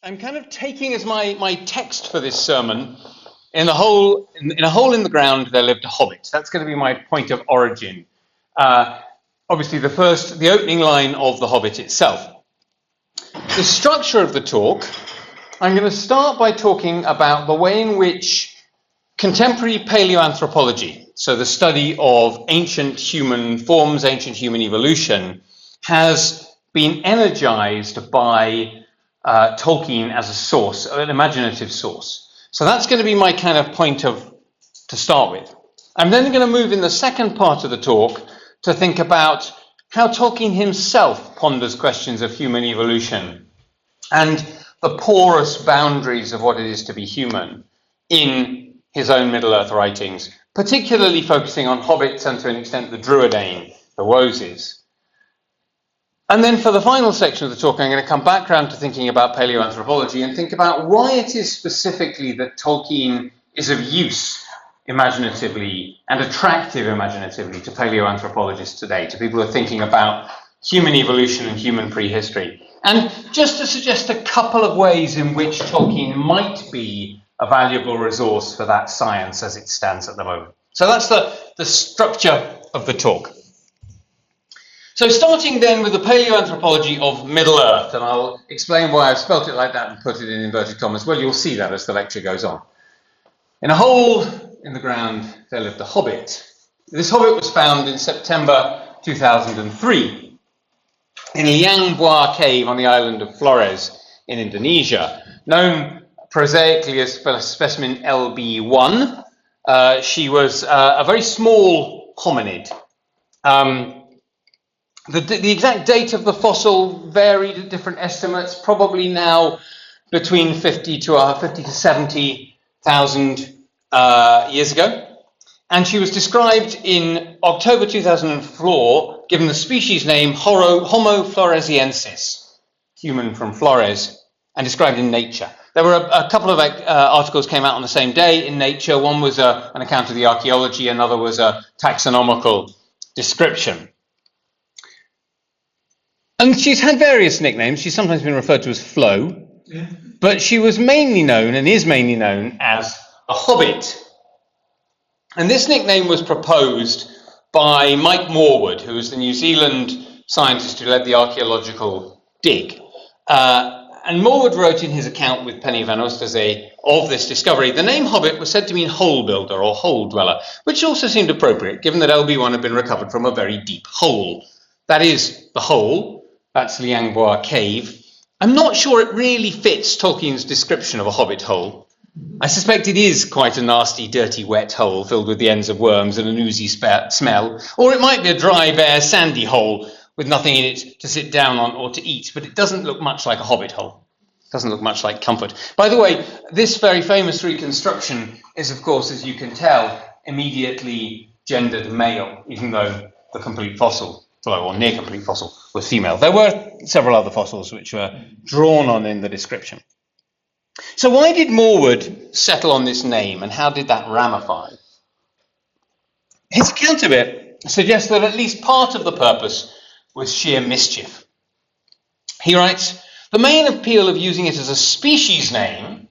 I'm kind of taking as my text for this sermon, in a hole in the ground there lived a hobbit. That's going to be my point of origin. Obviously, the opening line of The Hobbit itself. The structure of the talk, I'm going to start by talking about the way in which contemporary paleoanthropology, so the study of ancient human forms, ancient human evolution, has been energized by Tolkien as a source, an imaginative source. So that's going to be my kind of point to start with. I'm then going to move in the second part of the talk to think about how Tolkien himself ponders questions of human evolution and the porous boundaries of what it is to be human in his own Middle-earth writings, particularly focusing on hobbits and to an extent the Druidain, the Woses. And then for the final section of the talk, I'm going to come back around to thinking about paleoanthropology and think about why it is specifically that Tolkien is of use imaginatively and attractive imaginatively to paleoanthropologists today, to people who are thinking about human evolution and human prehistory. And just to suggest a couple of ways in which Tolkien might be a valuable resource for that science as it stands at the moment. So that's the structure of the talk. So starting then with the paleoanthropology of Middle-earth, and I'll explain why I've spelt it like that and put it in inverted commas. Well, you'll see that as the lecture goes on. In a hole in the ground, there lived a hobbit. This hobbit was found in September 2003 in Liang Bua Cave on the island of Flores in Indonesia, known prosaically as specimen LB1. She was a very small hominid. The exact date of the fossil varied at different estimates, probably now between 50 to 70,000 years ago. And she was described in October 2004, given the species name Homo floresiensis, human from Flores, and described in Nature. There were a couple of articles came out on the same day in Nature. One was an account of the archaeology, another was a taxonomical description. And she's had various nicknames. She's sometimes been referred to as Flo, but she was mainly known and is mainly known as a hobbit. And this nickname was proposed by Mike Morwood, who was the New Zealand scientist who led the archaeological dig. And Morwood wrote in his account with Penny van Oosterzee of this discovery, the name hobbit was said to mean hole builder or hole dweller, which also seemed appropriate, given that LB1 had been recovered from a very deep hole. That is the hole. That's Liang Bua Cave. I'm not sure it really fits Tolkien's description of a hobbit hole. I suspect it is quite a nasty, dirty, wet hole filled with the ends of worms and an oozy smell, or it might be a dry, bare, sandy hole with nothing in it to sit down on or to eat, but it doesn't look much like a hobbit hole. It doesn't look much like comfort. By the way, this very famous reconstruction is, of course, as you can tell, immediately gendered male, even though the complete fossil, or near complete fossil, was female. There were several other fossils which were drawn on in the description. So why did Morwood settle on this name, and how did that ramify? His account of it suggests that at least part of the purpose was sheer mischief. He writes, the main appeal of using it as a species name,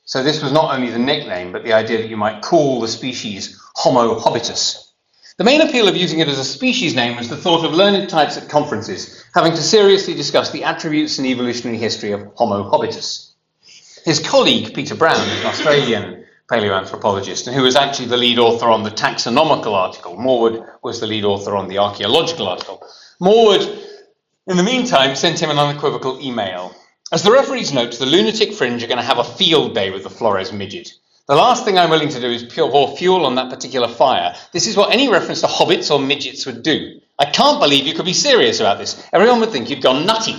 so this was not only the nickname, but the idea that you might call the species Homo hobbitus. The main appeal of using it as a species name was the thought of learned types at conferences having to seriously discuss the attributes and evolutionary history of Homo hobbitus. His colleague, Peter Brown, an Australian paleoanthropologist, and who was actually the lead author on the taxonomical article. Morwood was the lead author on the archaeological article. Morwood, in the meantime, sent him an unequivocal email. As the referees note, the lunatic fringe are going to have a field day with the Flores midget. The last thing I'm willing to do is pour fuel on that particular fire. This is what any reference to hobbits or midgets would do. I can't believe you could be serious about this. Everyone would think you'd gone nutty.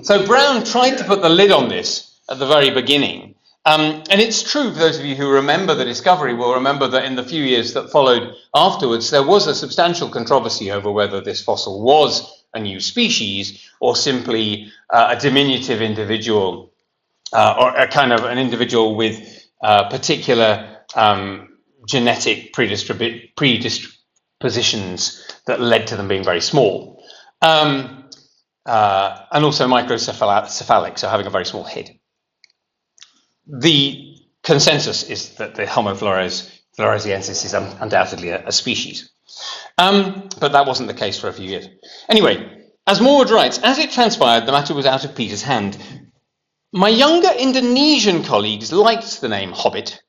So Brown tried to put the lid on this at the very beginning. And it's true, for those of you who remember the discovery will remember that in the few years that followed afterwards, there was a substantial controversy over whether this fossil was a new species or simply a diminutive individual or a kind of an individual with particular genetic predispositions that led to them being very small. And also microcephalic, so having a very small head. the consensus is that the Homo floresiensis is undoubtedly a species. But that wasn't the case for a few years. Anyway, as Morwood writes, as it transpired, the matter was out of Peter's hand. My younger Indonesian colleagues liked the name Hobbit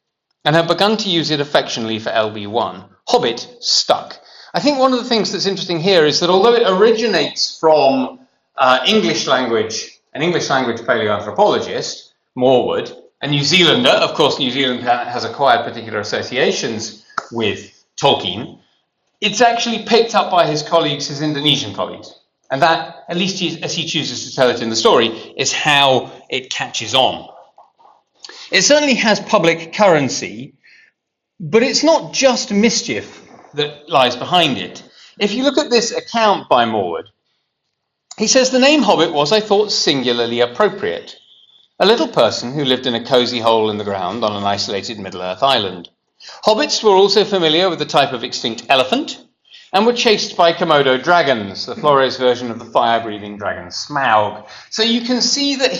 and have begun to use it affectionately for LB1. Hobbit stuck. I think one of the things that's interesting here is that although it originates from an English language paleoanthropologist, Morwood, a New Zealander, of course New Zealand has acquired particular associations with Tolkien, it's actually picked up by his colleagues, his Indonesian colleagues. And that, at least as he chooses to tell it in the story, is how it catches on. It certainly has public currency, but it's not just mischief that lies behind it. If you look at this account by Morwood, he says the name Hobbit was, I thought, singularly appropriate. A little person who lived in a cosy hole in the ground on an isolated Middle-earth island. Hobbits were also familiar with the type of extinct elephant and were chased by Komodo dragons, the Flores version of the fire-breathing dragon Smaug. So you can see that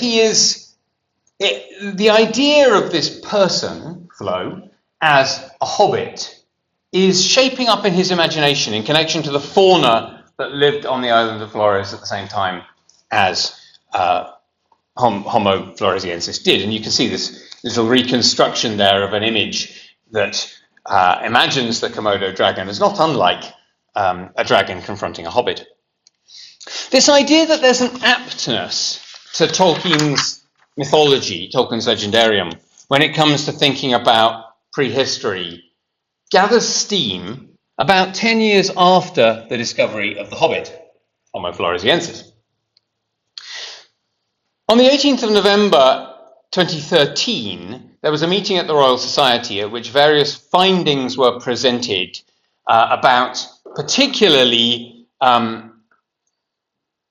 the idea of this person, Flo, as a hobbit is shaping up in his imagination in connection to the fauna that lived on the island of Flores at the same time as Homo floresiensis did. And you can see this little reconstruction there of an image that imagines the Komodo dragon as not unlike a dragon confronting a hobbit. This idea that there's an aptness to Tolkien's mythology, Tolkien's legendarium, when it comes to thinking about prehistory, gathers steam about 10 years after the discovery of the Hobbit, Homo floresiensis. On the 18th of November 2013, there was a meeting at the Royal Society at which various findings were presented about particularly the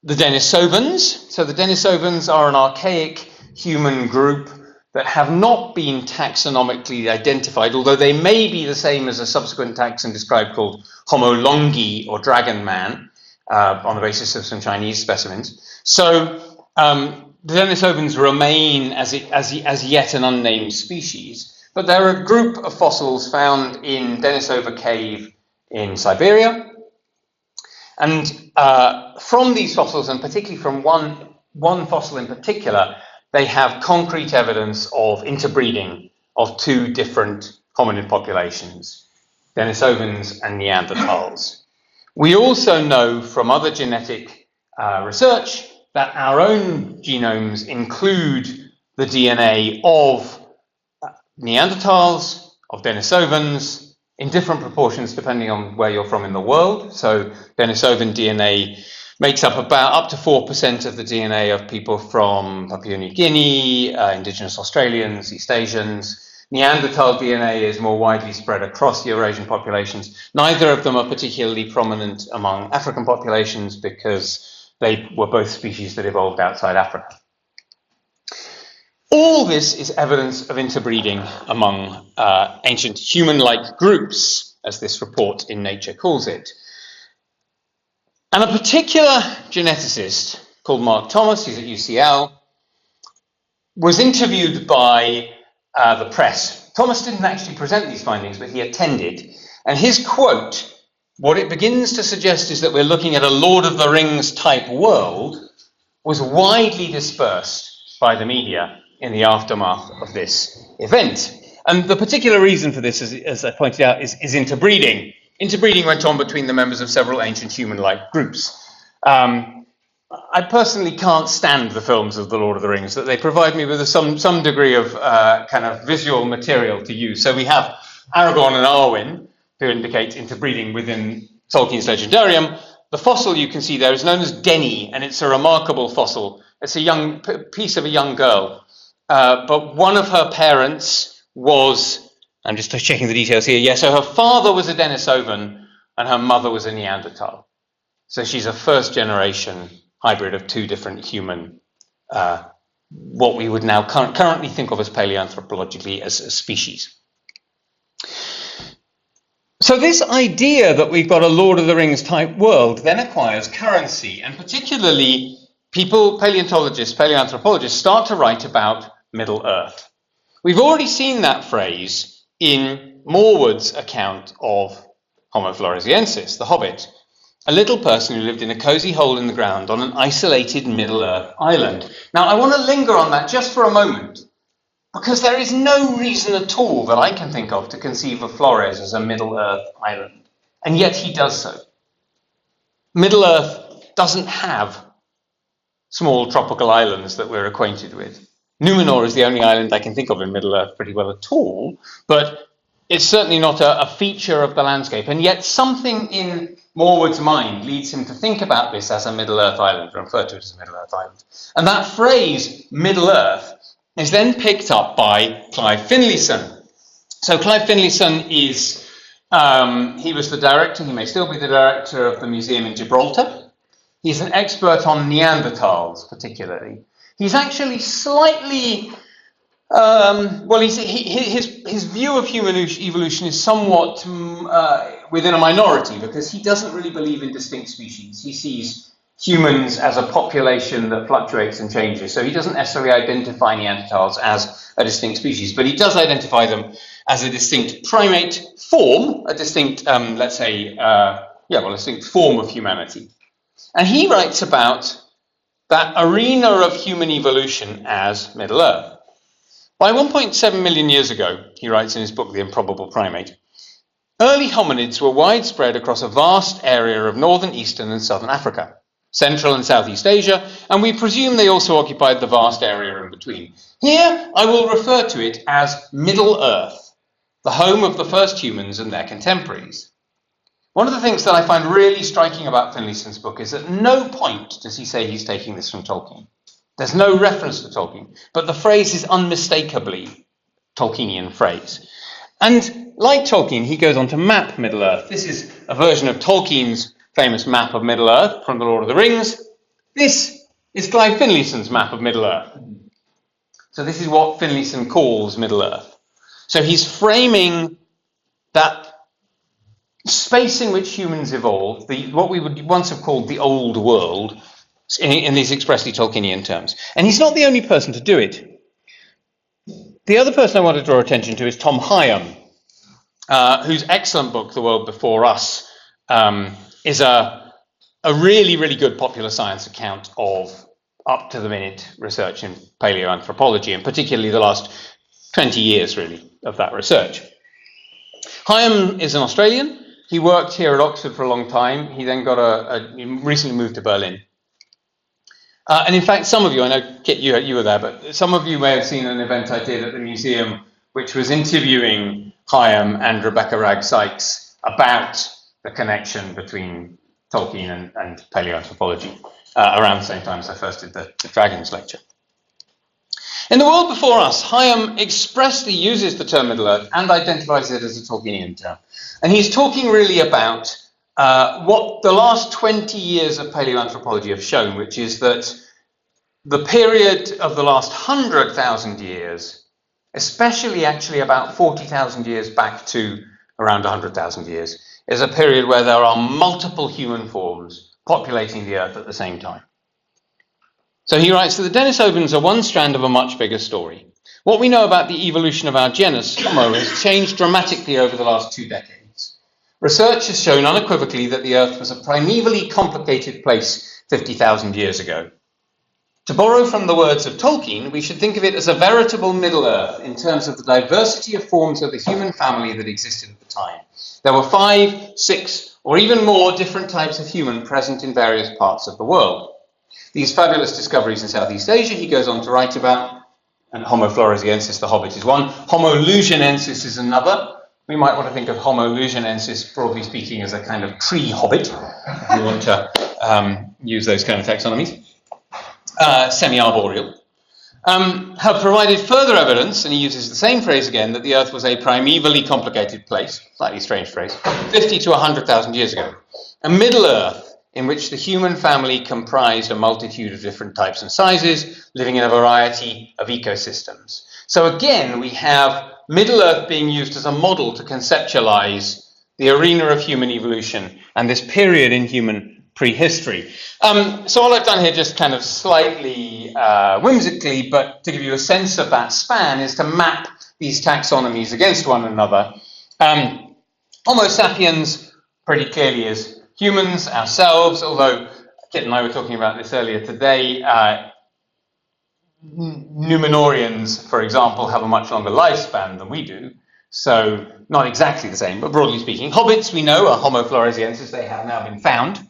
Denisovans. So the Denisovans are an archaic human group that have not been taxonomically identified, although they may be the same as a subsequent taxon described called Homo longi, or dragon man, on the basis of some Chinese specimens. So the Denisovans remain as yet an unnamed species, but they're a group of fossils found in Denisova Cave in Siberia. And from these fossils, and particularly from one fossil in particular, they have concrete evidence of interbreeding of two different hominid populations, Denisovans and Neanderthals. We also know from other genetic research that our own genomes include the DNA of Neanderthals, of Denisovans, in different proportions depending on where you're from in the world. So Denisovan DNA makes up up to 4% of the DNA of people from Papua New Guinea, indigenous Australians, East Asians. Neanderthal DNA is more widely spread across Eurasian populations. Neither of them are particularly prominent among African populations because they were both species that evolved outside Africa. All this is evidence of interbreeding among ancient human-like groups, as this report in Nature calls it. And a particular geneticist called Mark Thomas, he's at UCL, was interviewed by the press. Thomas didn't actually present these findings, but he attended. And his quote, what it begins to suggest is that we're looking at a Lord of the Rings type world, was widely dispersed by the media in the aftermath of this event. And the particular reason for this, as I pointed out, is interbreeding. Interbreeding went on between the members of several ancient human-like groups. I personally can't stand the films of The Lord of the Rings, that they provide me with some degree of kind of visual material to use. So we have Aragorn and Arwen, who indicate interbreeding within Tolkien's legendarium. The fossil you can see there is known as Denny, and it's a remarkable fossil. It's a young piece of a young girl. But one of her parents was, I'm just checking the details here, yeah, so her father was a Denisovan and her mother was a Neanderthal. So she's a first generation hybrid of two different human, what we would now currently think of as paleoanthropologically as species. So this idea that we've got a Lord of the Rings type world then acquires currency, and particularly paleontologists, paleoanthropologists start to write about Middle Earth. We've already seen that phrase in Morewood's account of Homo floresiensis, the Hobbit, a little person who lived in a cosy hole in the ground on an isolated Middle-earth island. Now, I want to linger on that just for a moment, because there is no reason at all that I can think of to conceive of Flores as a Middle-earth island, and yet he does so. Middle-earth doesn't have small tropical islands that we're acquainted with. Numenor is the only island I can think of in Middle-earth pretty well at all, but it's certainly not a feature of the landscape, and yet something in Morewood's mind leads him to think about this as a Middle-earth island, or refer to it as a Middle-earth island. And that phrase, Middle-earth, is then picked up by Clive Finlayson. So Clive Finlayson is, he was the director, he may still be the director of the museum in Gibraltar. He's an expert on Neanderthals, particularly. He's actually slightly, his view of human evolution is somewhat within a minority, because he doesn't really believe in distinct species. He sees humans as a population that fluctuates and changes. So he doesn't necessarily identify Neanderthals as a distinct species, but he does identify them as a distinct primate form, a distinct, a distinct form of humanity. And he writes about that arena of human evolution as Middle-earth. By 1.7 million years ago, he writes in his book, The Improbable Primate, early hominids were widespread across a vast area of northern, eastern, and southern Africa, Central and Southeast Asia, and we presume they also occupied the vast area in between. Here, I will refer to it as Middle-earth, the home of the first humans and their contemporaries. One of the things that I find really striking about Finlayson's book is at no point does he say he's taking this from Tolkien. There's no reference to Tolkien, but the phrase is unmistakably Tolkienian phrase. And like Tolkien, he goes on to map Middle-earth. This is a version of Tolkien's famous map of Middle-earth from The Lord of the Rings. This is Clive Finlayson's map of Middle-earth. So this is what Finlayson calls Middle-earth. So he's framing that space in which humans evolved, what we would once have called the old world, in these expressly Tolkienian terms. And he's not the only person to do it. The other person I want to draw attention to is Tom Higham, whose excellent book, The World Before Us, is a really, really good popular science account of up-to-the-minute research in paleoanthropology, and particularly the last 20 years, really, of that research. Higham is an Australian. He worked here at Oxford for a long time. He then he recently moved to Berlin. And in fact, some of you, I know, Kit, you were there, but some of you may have seen an event I did at the museum, which was interviewing Higham and Rebecca Ragg-Sykes about the connection between Tolkien and paleoanthropology around the same time as I first did the Dragons lecture. In The World Before Us, Higham expressly uses the term Middle-earth and identifies it as a Tolkienian term. And he's talking really about what the last 20 years of paleoanthropology have shown, which is that the period of the last 100,000 years, especially actually about 40,000 years back to around 100,000 years, is a period where there are multiple human forms populating the Earth at the same time. So he writes that the Denisovans are one strand of a much bigger story. What we know about the evolution of our genus, Homo, has changed dramatically over the last 2 decades. Research has shown unequivocally that the Earth was a primevally complicated place 50,000 years ago. To borrow from the words of Tolkien, we should think of it as a veritable Middle-earth in terms of the diversity of forms of the human family that existed at the time. There were 5, 6, or even more different types of human present in various parts of the world. These fabulous discoveries in Southeast Asia he goes on to write about, and Homo floresiensis, the Hobbit, is one. Homo lugionensis is another. We might want to think of Homo lugionensis, broadly speaking, as a kind of tree hobbit, if you want to use those kind of taxonomies. Semi-arboreal. Have provided further evidence, and he uses the same phrase again, that the Earth was a primevally complicated place, slightly strange phrase, 50 to 100,000 years ago. A Middle-earth in which the human family comprised a multitude of different types and sizes, living in a variety of ecosystems. So again, we have Middle-earth being used as a model to conceptualize the arena of human evolution and this period in human prehistory. So all I've done here, just kind of slightly whimsically, but to give you a sense of that span, is to map these taxonomies against one another. Homo sapiens pretty clearly is humans, ourselves, although Kit and I were talking about this earlier today. Numenorians, for example, have a much longer lifespan than we do, so not exactly the same, but broadly speaking. Hobbits, we know, are Homo floresiensis. They have now been found.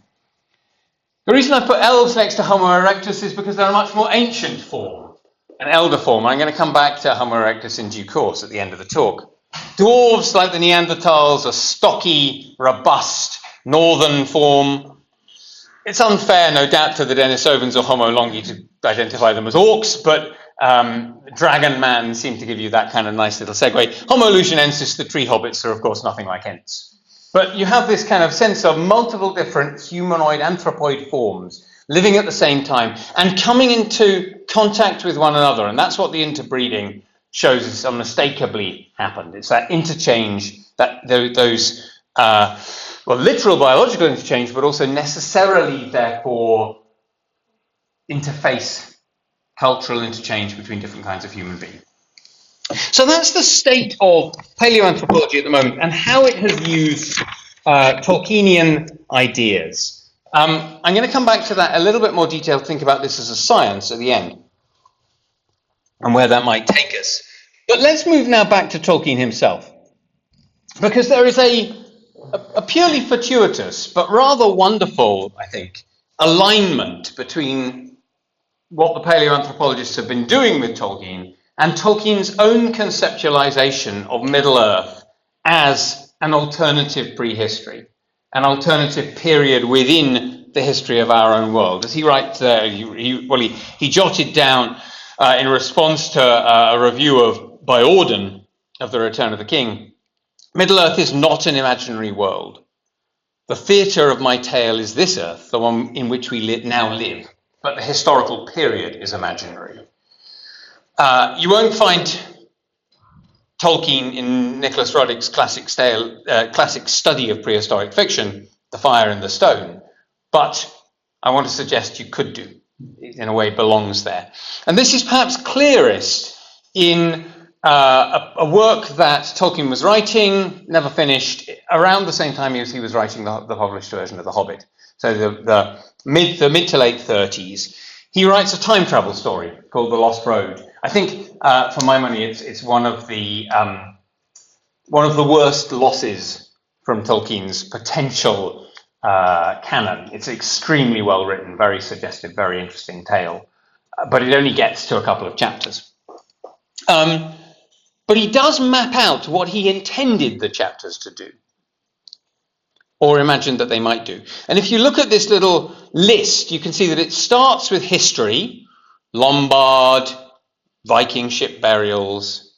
The reason I put elves next to Homo erectus is because they're a much more ancient form, an elder form. I'm going to come back to Homo erectus in due course at the end of the talk. Dwarves, like the Neanderthals, are stocky, robust, northern form. It's unfair, no doubt, to the Denisovans or Homo longi to identify them as orcs, but Dragon Man seemed to give you that kind of nice little segue. Homo lusionensis, the tree hobbits, are of course nothing like Ents. But you have this kind of sense of multiple different humanoid anthropoid forms living at the same time and coming into contact with one another, and that's what the interbreeding shows us unmistakably happened. It's that interchange, that those literal biological interchange, but also necessarily, therefore, interface cultural interchange between different kinds of human beings. So that's the state of paleoanthropology at the moment and how it has used Tolkienian ideas. I'm going to come back to that a little bit more detail, think about this as a science at the end and where that might take us. But let's move now back to Tolkien himself, because there is a purely fortuitous but rather wonderful, I think, alignment between what the paleoanthropologists have been doing with Tolkien and Tolkien's own conceptualization of Middle-earth as an alternative prehistory, an alternative period within the history of our own world. As he writes there, he jotted down in response to a review by Auden of The Return of the King, Middle-earth is not an imaginary world. The theatre of my tale is this earth, the one in which we now live, but the historical period is imaginary. You won't find Tolkien in Nicholas Roddick's classic study of prehistoric fiction, The Fire and the Stone, but I want to suggest you could do. It, in a way, belongs there. And this is perhaps clearest in a work that Tolkien was writing, never finished, around the same time as he was writing the published version of The Hobbit. So the mid to late 30s. He writes a time travel story called The Lost Road. I think, for my money, it's one of the worst losses from Tolkien's potential canon. It's extremely well written, very suggestive, very interesting tale, but it only gets to a couple of chapters. But he does map out what he intended the chapters to do, or imagined that they might do. And if you look at this little list, you can see that it starts with history, Lombard, Viking ship burials.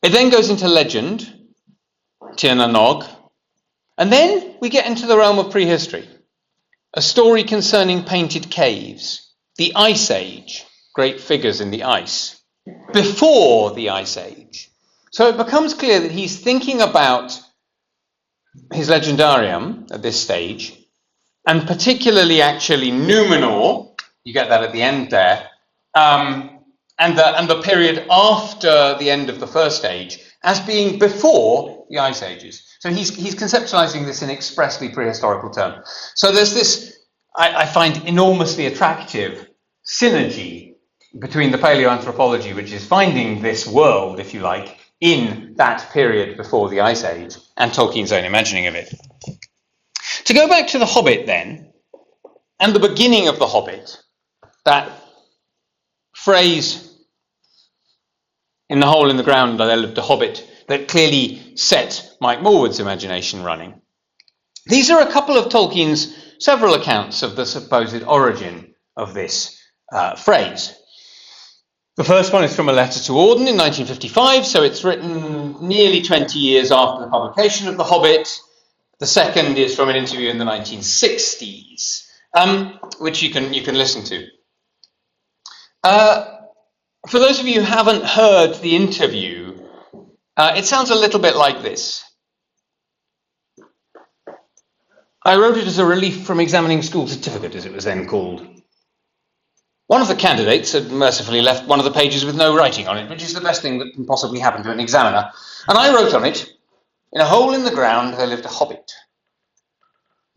It then goes into legend, Tir na Nog, and then we get into the realm of prehistory, a story concerning painted caves, the Ice Age, great figures in the ice, before the Ice Age. So it becomes clear that he's thinking about his legendarium at this stage, and particularly actually Numenor, you get that at the end there, and the period after the end of the First Age as being before the Ice Ages. So he's conceptualizing this in expressly prehistorical terms. So there's this, I find, enormously attractive synergy between the paleoanthropology, which is finding this world, if you like, in that period before the Ice Age, and Tolkien's own imagining of it. To go back to The Hobbit then, and the beginning of The Hobbit, that phrase in the hole in the ground there lived a hobbit that clearly set Mike Morwood's imagination running. These are a couple of Tolkien's several accounts of the supposed origin of this phrase. The first one is from a letter to Auden in 1955, so it's written nearly 20 years after the publication of The Hobbit. The second is from an interview in the 1960s, which you can listen to. For those of you who haven't heard the interview, it sounds a little bit like this. I wrote it as a relief from examining school certificate, as it was then called. One of the candidates had mercifully left one of the pages with no writing on it, which is the best thing that can possibly happen to an examiner, and I wrote on it, "In a hole in the ground there lived a hobbit."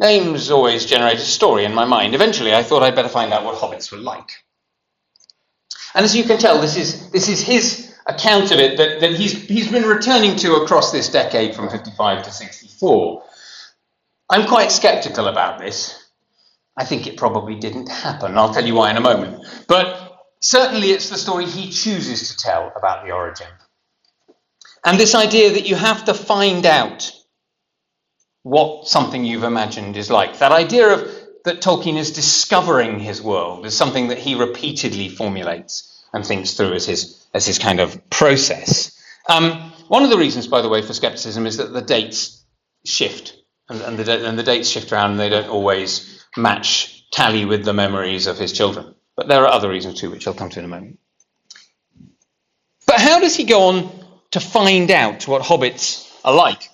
Names always generate a story in my mind. Eventually I thought I'd better find out what hobbits were like. And as you can tell, this is his account of it that he's been returning to across this decade from 55 to 64. I'm quite sceptical about this. I think it probably didn't happen. I'll tell you why in a moment. But certainly it's the story he chooses to tell about the origin. And this idea that you have to find out what something you've imagined is like. That idea of that Tolkien is discovering his world is something that he repeatedly formulates and thinks through as his kind of process. One of the reasons, by the way, for skepticism is that the dates shift. And the dates shift around, and they don't always tally with the memories of his children. But there are other reasons too, which I'll come to in a moment. But how does he go on to find out what hobbits are like?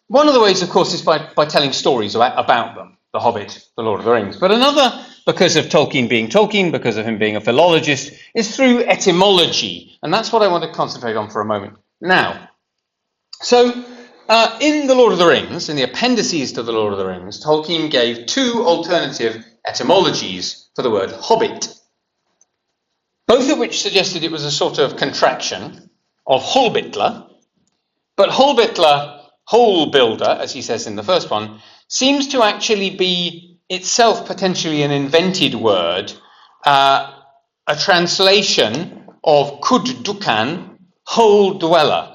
One of the ways, of course, is by telling stories about them, The Hobbit, The Lord of the Rings. But another, because of Tolkien being Tolkien, because of him being a philologist, is through etymology. And that's what I want to concentrate on for a moment now. So, in The Lord of the Rings, in the appendices to The Lord of the Rings, Tolkien gave two alternative etymologies for the word hobbit, both of which suggested it was a sort of contraction of Holbittler. But Holbittler, hole builder, as he says in the first one, seems to actually be itself potentially an invented word, a translation of Kud Dukan, hole dweller.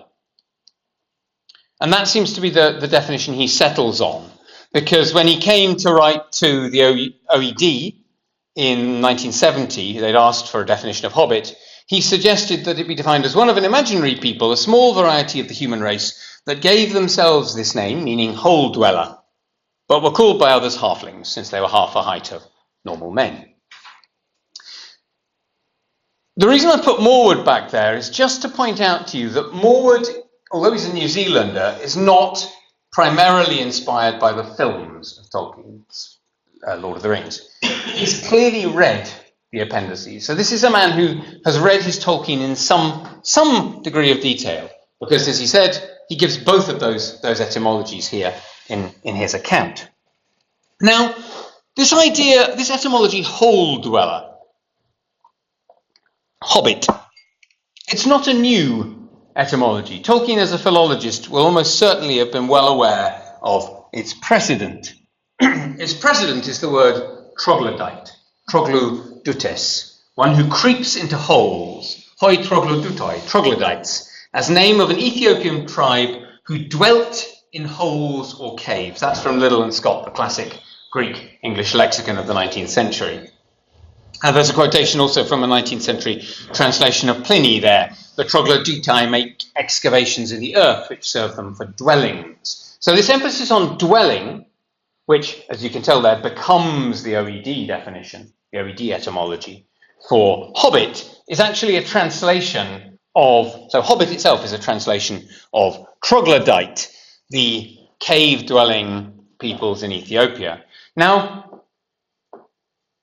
And that seems to be the definition he settles on, because when he came to write to the OED in 1970, they'd asked for a definition of hobbit. He suggested that it be defined as one of an imaginary people, a small variety of the human race, that gave themselves this name, meaning hole dweller, but were called by others halflings, since they were half the height of normal men. The reason I put Morwood back there is just to point out to you that Morwood, although he's a New Zealander, is not primarily inspired by the films of Tolkien's Lord of the Rings. He's clearly read the appendices. So this is a man who has read his Tolkien in some degree of detail, because, as he said, he gives both of those etymologies here in his account. Now, this idea, this etymology, hole dweller, hobbit, it's not a new etymology. Tolkien, as a philologist, will almost certainly have been well aware of its precedent. Its precedent is the word troglodyte, troglodutes, one who creeps into holes, hoi troglodutoi, troglodytes, as name of an Ethiopian tribe who dwelt in holes or caves. That's from Liddell and Scott, the classic Greek-English lexicon of the 19th century. And there's a quotation also from a 19th century translation of Pliny there. The troglodytai make excavations in the earth which serve them for dwellings. So this emphasis on dwelling, which, as you can tell there, becomes the OED definition, the OED etymology for hobbit, is actually a translation of, so hobbit itself is a translation of troglodyte, the cave-dwelling peoples in Ethiopia. Now,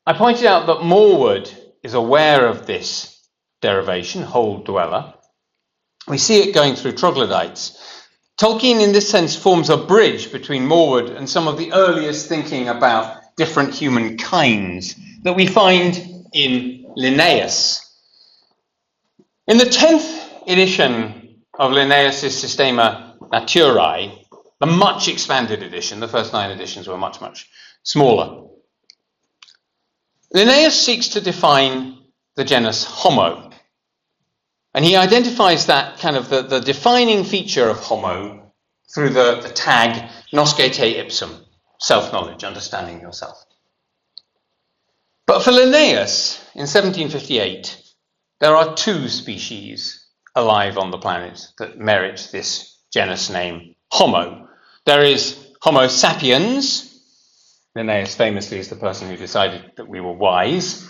I pointed out that Morwood is aware of this derivation, hole dweller. We see it going through troglodytes. Tolkien, in this sense, forms a bridge between Morwood and some of the earliest thinking about different human kinds that we find in Linnaeus. In the 10th edition of Linnaeus' Systema Naturae, the much expanded edition, the first 9 editions were much, much smaller, Linnaeus seeks to define the genus Homo. And he identifies that kind of the defining feature of Homo through the tag nosce te ipsum, self-knowledge, understanding yourself. But for Linnaeus, in 1758, there are 2 species alive on the planet that merit this genus name, Homo. There is Homo sapiens. Linnaeus famously is the person who decided that we were wise.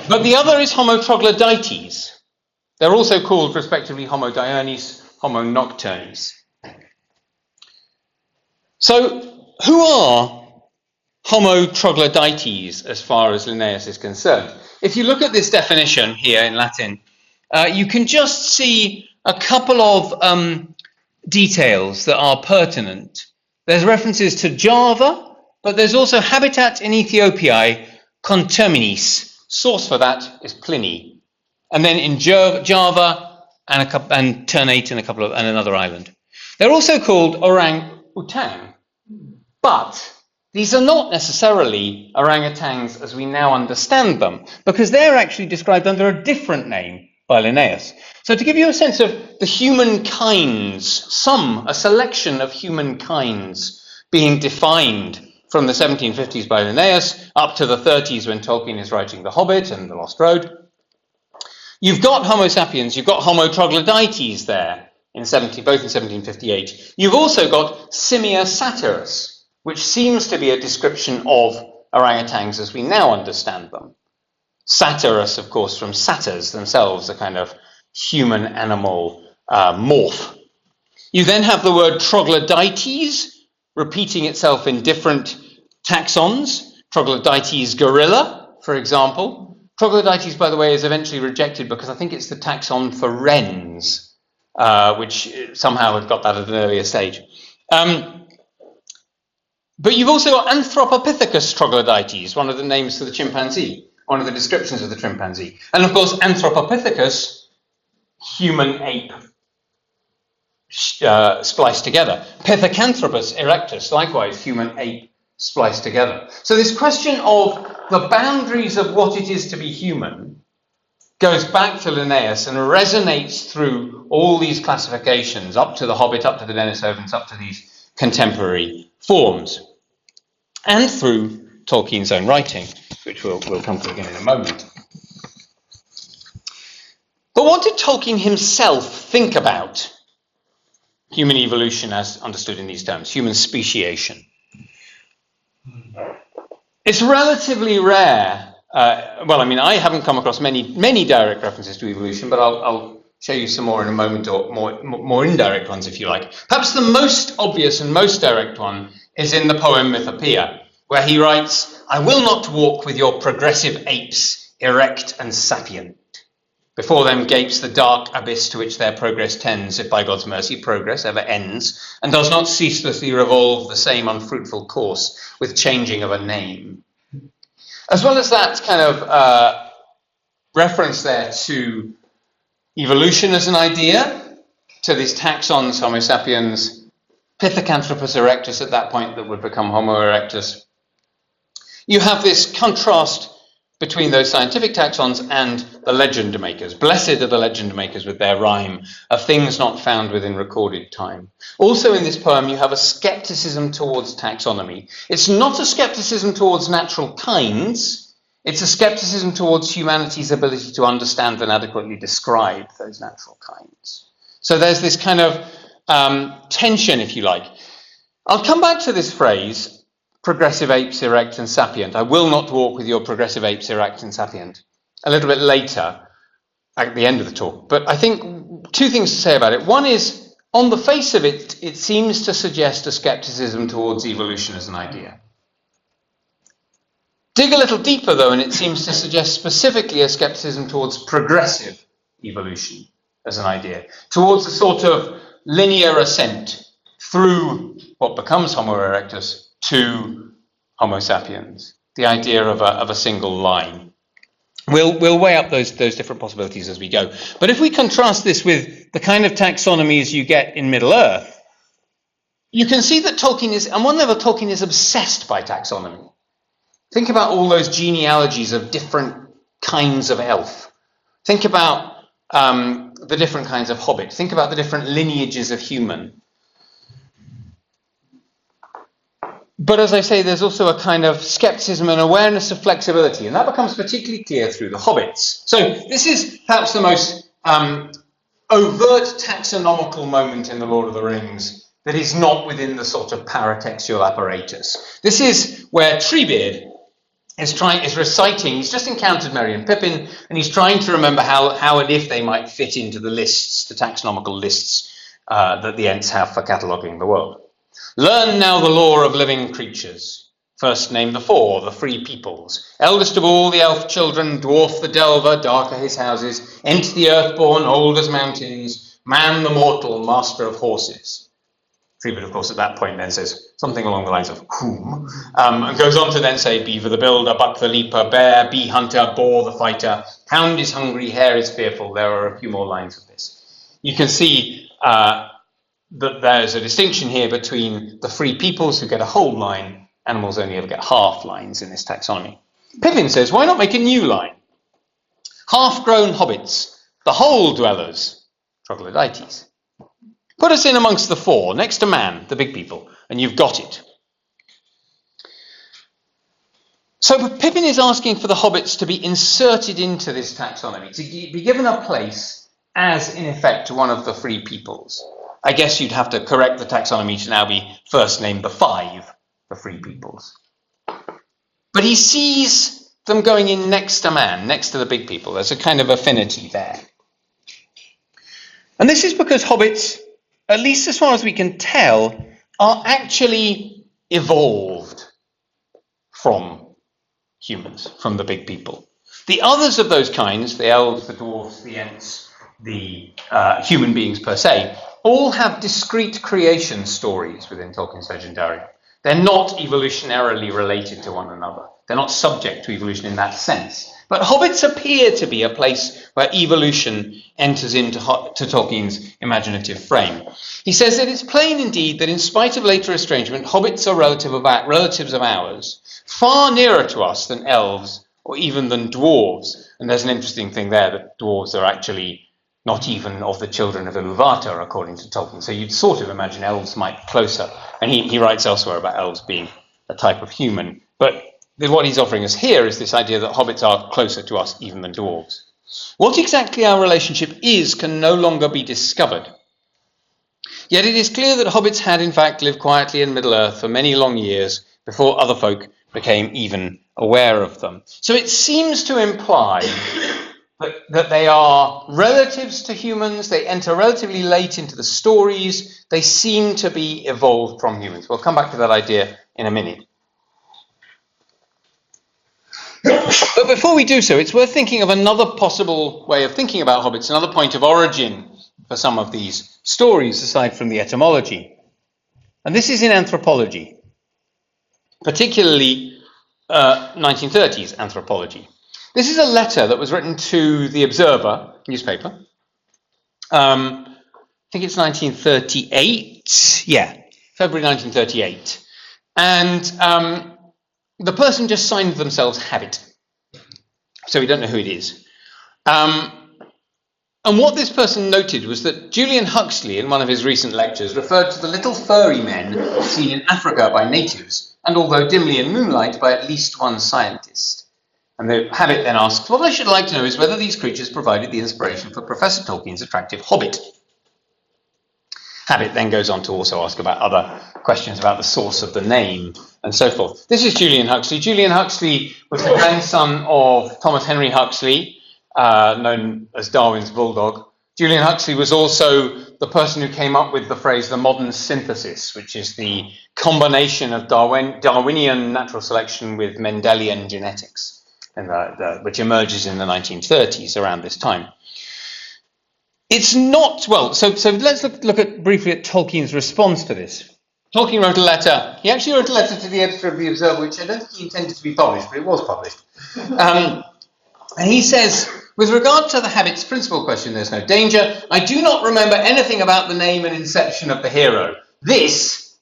But the other is Homo troglodytes. They're also called, respectively, Homo diurnis, Homo nocturnis. So, who are Homo troglodytes as far as Linnaeus is concerned? If you look at this definition here in Latin, you can just see a couple of details that are pertinent. There's references to Java, but there's also habitat in Ethiopiae conterminis. Source for that is Pliny. And then in Java and Ternate and another island. They're also called orang-utang, but these are not necessarily orangutans as we now understand them, because they're actually described under a different name by Linnaeus. So to give you a sense of the human kinds, a selection of human kinds being defined from the 1750s by Linnaeus up to the 30s when Tolkien is writing The Hobbit and The Lost Road, you've got Homo sapiens, you've got Homo troglodytes there, both in 1758. You've also got Simia satyrus, which seems to be a description of orangutans as we now understand them. Satyrus, of course, from satyrs themselves, a kind of human-animal morph. You then have the word troglodytes repeating itself in different taxons. Troglodytes gorilla, for example. Troglodytes, by the way, is eventually rejected because I think it's the taxon for wrens, which somehow had got that at an earlier stage. But you've also got Anthropopithecus troglodytes, one of the names for the chimpanzee, one of the descriptions of the chimpanzee. And of course, Anthropopithecus, human ape spliced together. Pithecanthropus erectus, likewise, human ape spliced together. So this question of the boundaries of what it is to be human goes back to Linnaeus and resonates through all these classifications, up to the Hobbit, up to the Denisovans, up to these contemporary forms, and through Tolkien's own writing, which we'll come to again in a moment. But what did Tolkien himself think about human evolution as understood in these terms, human speciation? It's relatively rare. I haven't come across many direct references to evolution, but I'll show you some more in a moment, or more indirect ones, if you like. Perhaps the most obvious and most direct one is in the poem Mythopoeia, where he writes, "I will not walk with your progressive apes, erect and sapient. Before them gapes the dark abyss to which their progress tends, if by God's mercy progress ever ends, and does not ceaselessly revolve the same unfruitful course with changing of a name." As well as that kind of reference there to evolution as an idea, to these taxons, Homo sapiens, Pithecanthropus erectus at that point that would become Homo erectus, you have this contrast between those scientific taxons and the legend makers. Blessed are the legend makers with their rhyme of things not found within recorded time. Also in this poem, you have a skepticism towards taxonomy. It's not a skepticism towards natural kinds. It's a skepticism towards humanity's ability to understand and adequately describe those natural kinds. So there's this kind of tension, if you like. I'll come back to this phrase, progressive apes, erect and sapient. I will not walk with your progressive apes, erect and sapient, a little bit later at the end of the talk. But I think two things to say about it. One is, on the face of it, it seems to suggest a skepticism towards evolution as an idea. Dig a little deeper, though, and it seems to suggest specifically a skepticism towards progressive evolution as an idea, towards a sort of linear ascent through what becomes Homo erectus to Homo sapiens, the idea of a single line. We'll weigh up those different possibilities as we go. But if we contrast this with the kind of taxonomies you get in Middle-earth, you can see that Tolkien is, on one level, Tolkien is obsessed by taxonomy. Think about all those genealogies of different kinds of elf. Think about the different kinds of hobbit. Think about the different lineages of human. But as I say, there's also a kind of skepticism and awareness of flexibility, and that becomes particularly clear through the hobbits. So this is perhaps the most overt taxonomical moment in The Lord of the Rings that is not within the sort of paratextual apparatus. This is where Treebeard is reciting, he's just encountered Merry and Pippin, and he's trying to remember how and if they might fit into the lists, the taxonomical lists that the Ents have for cataloguing the world. Learn now the law of living creatures. First name the four, the free peoples. Eldest of all the elf children, dwarf the delver, dark are his houses. Ent the earthborn, old as mountains. Man the mortal, master of horses. Freeman, of course, at that point then says something along the lines of whom, and goes on to then say beaver the builder, buck the leaper, bear, bee hunter, boar the fighter, hound is hungry, hare is fearful. There are a few more lines of this. You can see that there's a distinction here between the free peoples who get a whole line, animals only ever get half lines in this taxonomy. Pippin says, why not make a new line? Half-grown hobbits, the hole dwellers, troglodytes. Put us in amongst the four, next to man, the big people, and you've got it. So Pippin is asking for the hobbits to be inserted into this taxonomy, to be given a place as, in effect, one of the free peoples. I guess you'd have to correct the taxonomy to now be first name the five, the free peoples. But he sees them going in next to man, next to the big people. There's a kind of affinity there. And this is because hobbits, at least as far as we can tell, are actually evolved from humans, from the big people. The others of those kinds, the elves, the dwarves, the ents, the human beings per se, all have discrete creation stories within Tolkien's Legendarium. They're not evolutionarily related to one another. They're not subject to evolution in that sense. But hobbits appear to be a place where evolution enters into Tolkien's imaginative frame. He says that it's plain indeed that in spite of later estrangement, hobbits are relatives of ours, far nearer to us than elves or even than dwarves. And there's an interesting thing there, that dwarves are actually not even of the children of Ilúvatar, according to Tolkien. So you'd sort of imagine elves might be closer. And he writes elsewhere about elves being a type of human. But what he's offering us here is this idea that hobbits are closer to us even than dwarves. What exactly our relationship is can no longer be discovered. Yet it is clear that hobbits had in fact lived quietly in Middle-earth for many long years before other folk became even aware of them. So it seems to imply that they are relatives to humans, they enter relatively late into the stories, they seem to be evolved from humans. We'll come back to that idea in a minute. But before we do so, it's worth thinking of another possible way of thinking about hobbits, another point of origin for some of these stories, aside from the etymology. And this is in anthropology, particularly 1930s anthropology. This is a letter that was written to the Observer newspaper. I think it's 1938. Yeah, February 1938. And the person just signed themselves Habit. So we don't know who it is. And what this person noted was that Julian Huxley, in one of his recent lectures, referred to the little furry men seen in Africa by natives, and although dimly in moonlight, by at least one scientist. And the Habit then asks, what I should like to know is whether these creatures provided the inspiration for Professor Tolkien's attractive Hobbit. Habit then goes on to also ask about other questions about the source of the name and so forth. This is Julian Huxley. Julian Huxley was the grandson of Thomas Henry Huxley, known as Darwin's bulldog. Julian Huxley was also the person who came up with the phrase the modern synthesis, which is the combination of Darwinian natural selection with Mendelian genetics, and which emerges in the 1930s around this time. It's not, well, so let's look briefly at Tolkien's response to this. Tolkien wrote a letter. He actually wrote a letter to the editor of the Observer, which I don't think he intended to be published, but it was published. And he says, with regard to the Habit's principal question, there's no danger. I do not remember anything about the name and inception of the hero. This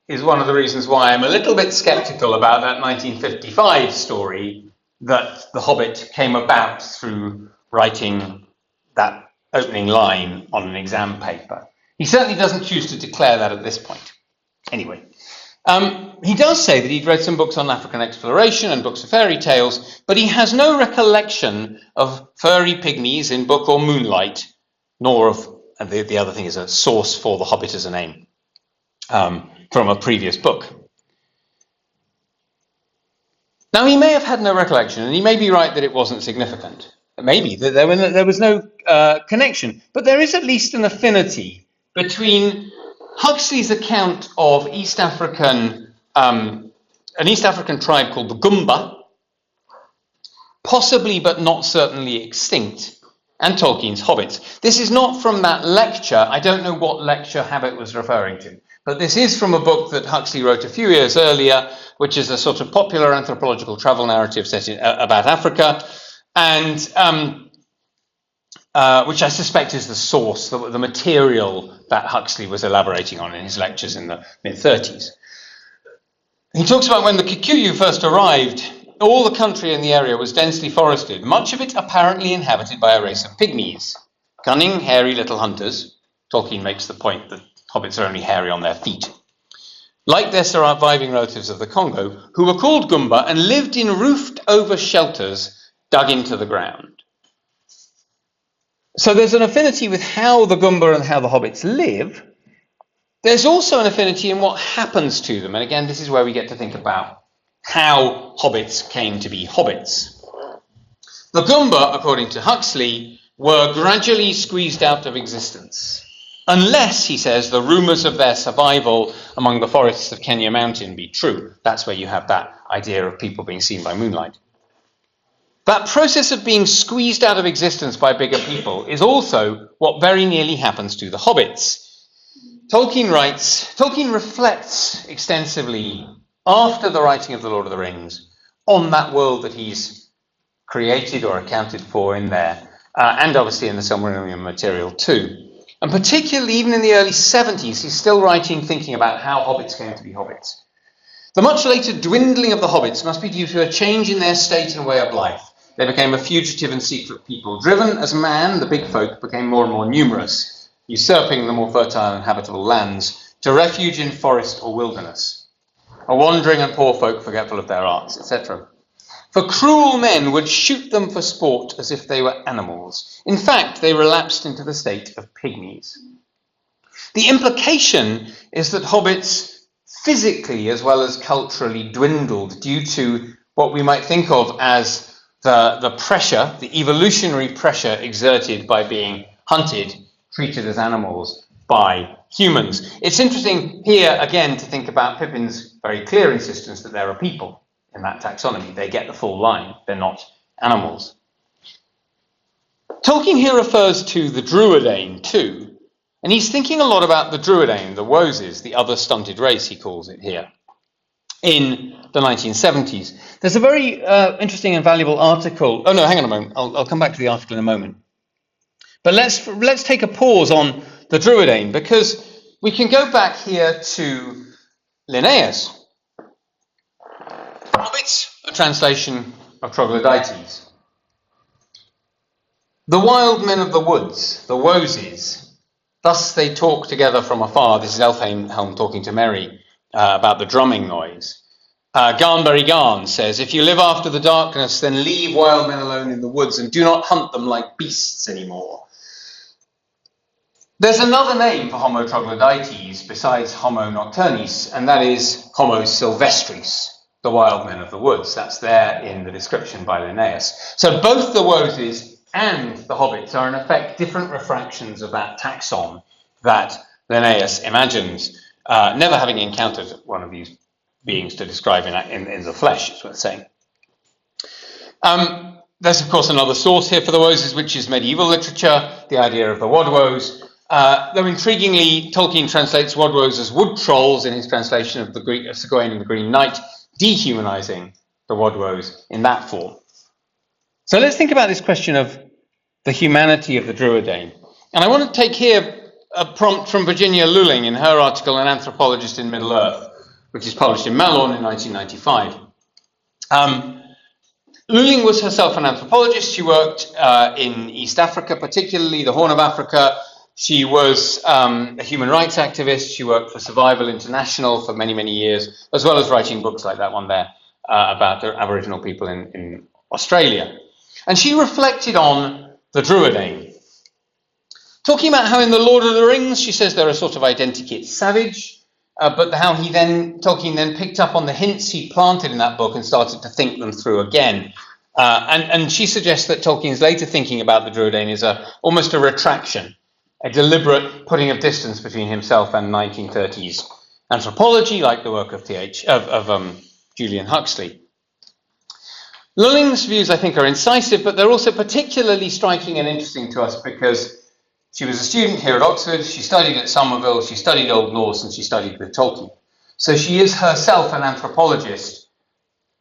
is one of the reasons why I'm a little bit skeptical about that 1955 story that The Hobbit came about through writing that opening line on an exam paper. He certainly doesn't choose to declare that at this point. Anyway, he does say that he'd read some books on African exploration and books of fairy tales, but he has no recollection of furry pygmies in Book or Moonlight, nor of, and the other thing is a source for The Hobbit as a name, from a previous book. Now, he may have had no recollection, and he may be right that it wasn't significant. Maybe that there was no connection, but there is at least an affinity between Huxley's account of an East African tribe called the Gumba, possibly but not certainly extinct, and Tolkien's hobbits. This is not from that lecture. I don't know what lecture Habit was referring to, but this is from a book that Huxley wrote a few years earlier, which is a sort of popular anthropological travel narrative set about Africa, and which I suspect is the source, the material that Huxley was elaborating on in his lectures in the mid-30s. He talks about when the Kikuyu first arrived, all the country in the area was densely forested, much of it apparently inhabited by a race of pygmies, cunning, hairy little hunters. Tolkien makes the point that hobbits are only hairy on their feet. Like their surviving relatives of the Congo, who were called Gumba and lived in roofed-over shelters dug into the ground. So there's an affinity with how the Gumba and how the hobbits live. There's also an affinity in what happens to them. And again, this is where we get to think about how hobbits came to be hobbits. The Gumba, according to Huxley, were gradually squeezed out of existence, unless, he says, the rumours of their survival among the forests of Kenya Mountain be true. That's where you have that idea of people being seen by moonlight. That process of being squeezed out of existence by bigger people is also what very nearly happens to the hobbits. Tolkien reflects extensively after the writing of The Lord of the Rings on that world that he's created or accounted for in there, and obviously in the Silmarillion material too. And particularly even in the early 70s, he's still writing, thinking about how hobbits came to be hobbits. The much later dwindling of the hobbits must be due to a change in their state and way of life. They became a fugitive and secret people. Driven as man, the big folk became more and more numerous, usurping the more fertile and habitable lands to refuge in forest or wilderness. A wandering and poor folk forgetful of their arts, etc. For cruel men would shoot them for sport as if they were animals. In fact, they relapsed into the state of pygmies. The implication is that hobbits physically as well as culturally dwindled due to what we might think of as the pressure, the evolutionary pressure exerted by being hunted, treated as animals by humans. It's interesting here again to think about Pippin's very clear insistence that there are people in that taxonomy. They get the full line. They're not animals. Tolkien here refers to the Druidain too, and he's thinking a lot about the Druidain, the Woses, the other stunted race, he calls it here, in the 1970s. There's a very interesting and valuable article. Oh no, hang on a moment. I'll come back to the article in a moment. But let's take a pause on the Druidain, because we can go back here to Linnaeus. Hobbits, a translation of Troglodytes. The wild men of the woods, the Woses, thus they talk together from afar. This is Elfhelm talking to Merry about the drumming noise. Garnberry Garn says, if you live after the darkness, then leave wild men alone in the woods and do not hunt them like beasts anymore. There's another name for Homo troglodytes besides Homo nocturnis, and that is Homo silvestris, the wild men of the woods. That's there in the description by Linnaeus. So both the Woses and the hobbits are in effect different refractions of that taxon that Linnaeus imagines, never having encountered one of these beings to describe in the flesh, is what it's saying. There's, of course, another source here for the Woses, which is medieval literature, the idea of the Wadwos. Though intriguingly, Tolkien translates Wadwos as wood trolls in his translation of Sigurd and the Green Knight, dehumanizing the Wadwos in that form. So let's think about this question of the humanity of the Druidain. And I want to take here a prompt from Virginia Lulling in her article, An Anthropologist in Middle-earth, which is published in Malon in 1995. Lulling was herself an anthropologist. She worked in East Africa, particularly the Horn of Africa. She was a human rights activist. She worked for Survival International for many, many years, as well as writing books like that one there about the Aboriginal people in Australia. And she reflected on the Druidain, talking about how in The Lord of the Rings, she says they're a sort of identikit savage, but how Tolkien then picked up on the hints he planted in that book and started to think them through again. And she suggests that Tolkien's later thinking about the Druidain is almost a retraction. a deliberate putting of distance between himself and 1930s anthropology, like the work of Julian Huxley. Lulling's views, I think, are incisive, but they're also particularly striking and interesting to us because she was a student here at Oxford, she studied at Somerville, she studied Old Norse, and she studied with Tolkien. So she is herself an anthropologist,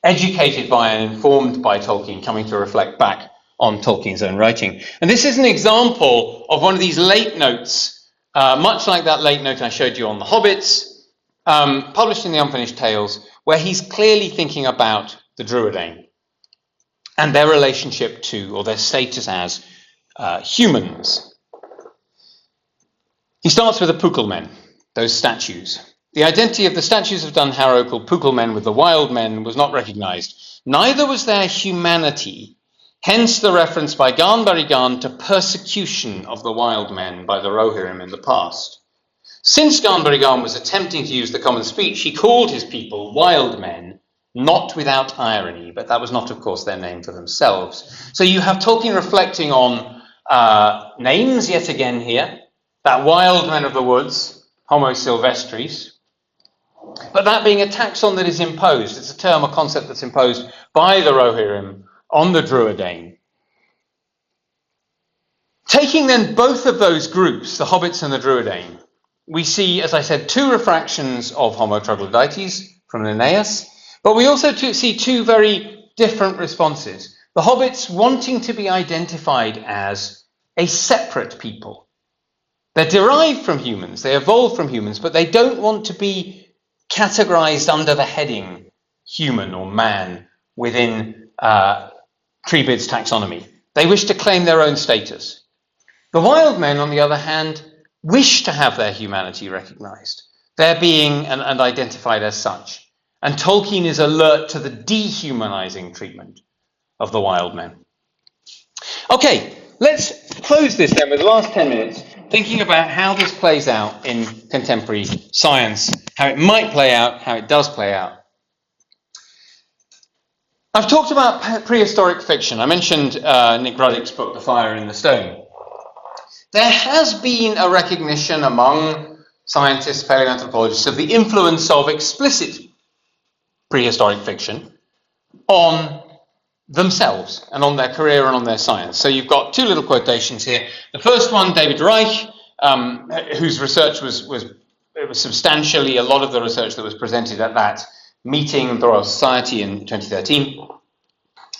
educated by and informed by Tolkien, coming to reflect back on Tolkien's own writing. And this is an example of one of these late notes, much like that late note I showed you on the Hobbits, published in the Unfinished Tales, where he's clearly thinking about the Druidain and their relationship to, or their status as, humans. He starts with the Púcailmen, those statues. The identity of the statues of Dunharrow called Púcailmen with the wild men was not recognised. Neither was their humanity, hence the reference by Gan Barry to persecution of the wild men by the Rohirrim in the past. Since Gan Barry was attempting to use the common speech, he called his people wild men, not without irony, but that was not, of course, their name for themselves. So you have Tolkien reflecting on names yet again here, that wild men of the woods, Homo silvestris, but that being a taxon that is imposed. It's a term, a concept that's imposed by the Rohirrim on the Druidain. Taking then both of those groups, the Hobbits and the Druidain, we see, as I said, two refractions of Homo troglodytes from Linnaeus, but we also see two very different responses. The Hobbits wanting to be identified as a separate people. They're derived from humans, they evolved from humans, but they don't want to be categorized under the heading human or man within Treebid's taxonomy. They wish to claim their own status. The wild men, on the other hand, wish to have their humanity recognized, their being and identified as such. And Tolkien is alert to the dehumanizing treatment of the wild men. Okay, let's close this then with the last 10 minutes thinking about how this plays out in contemporary science, how it might play out, how it does play out. I've talked about prehistoric fiction. I mentioned Nick Ruddick's book, The Fire in the Stone. There has been a recognition among scientists, paleoanthropologists, of the influence of explicit prehistoric fiction on themselves and on their career and on their science. So you've got two little quotations here. The first one, David Reich, whose research was substantially a lot of the research that was presented at that meeting of the Royal Society in 2013,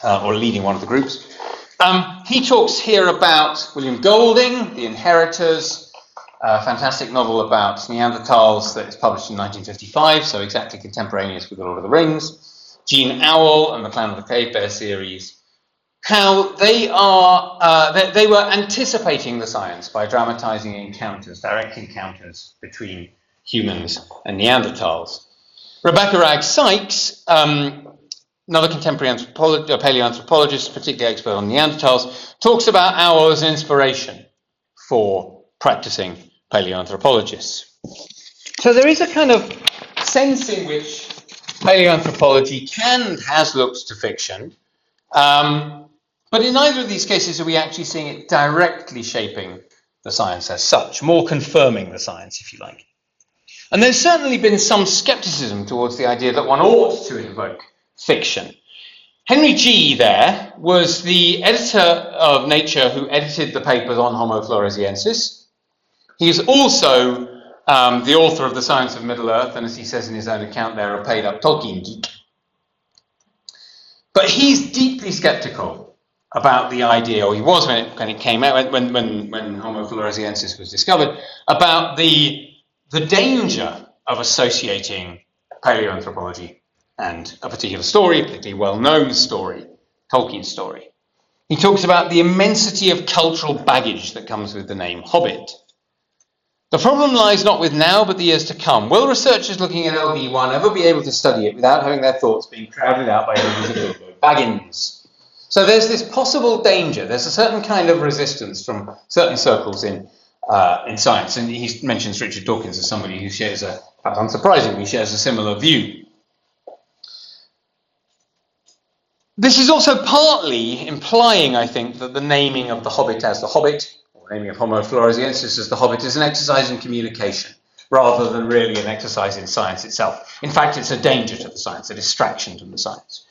or leading one of the groups. He talks here about William Golding, The Inheritors, a fantastic novel about Neanderthals that is published in 1955, so exactly contemporaneous with The Lord of the Rings. Jean Auel and the Clan of the Cave Bear series. How they were anticipating the science by dramatizing encounters, direct encounters between humans and Neanderthals. Rebecca Ragg Sykes, another contemporary paleoanthropologist, particularly expert on Neanderthals, talks about Auel as an inspiration for practicing paleoanthropologists. So there is a kind of sense in which paleoanthropology can and has looked to fiction, but in neither of these cases are we actually seeing it directly shaping the science as such, more confirming the science, if you like. And there's certainly been some skepticism towards the idea that one ought to invoke fiction. Henry G. there was the editor of Nature who edited the papers on Homo floresiensis. He is also the author of The Science of Middle-earth, and as he says in his own account there, a paid-up Tolkien geek. But he's deeply skeptical about the idea, or he was when it came out, when Homo floresiensis was discovered, about the danger of associating paleoanthropology and a particular story, a particularly well-known story, Tolkien's story. He talks about the immensity of cultural baggage that comes with the name Hobbit. The problem lies not with now, but the years to come. Will researchers looking at LB1 ever be able to study it without having their thoughts being crowded out by images of Bilbo Baggins? So there's this possible danger. There's a certain kind of resistance from certain circles in science. And he mentions Richard Dawkins as somebody who shares perhaps unsurprisingly, shares a similar view. This is also partly implying, I think, that the naming of the Hobbit as the Hobbit, or naming of Homo floresiensis as the Hobbit, is an exercise in communication rather than really an exercise in science itself. In fact, it's a danger to the science, a distraction to the science.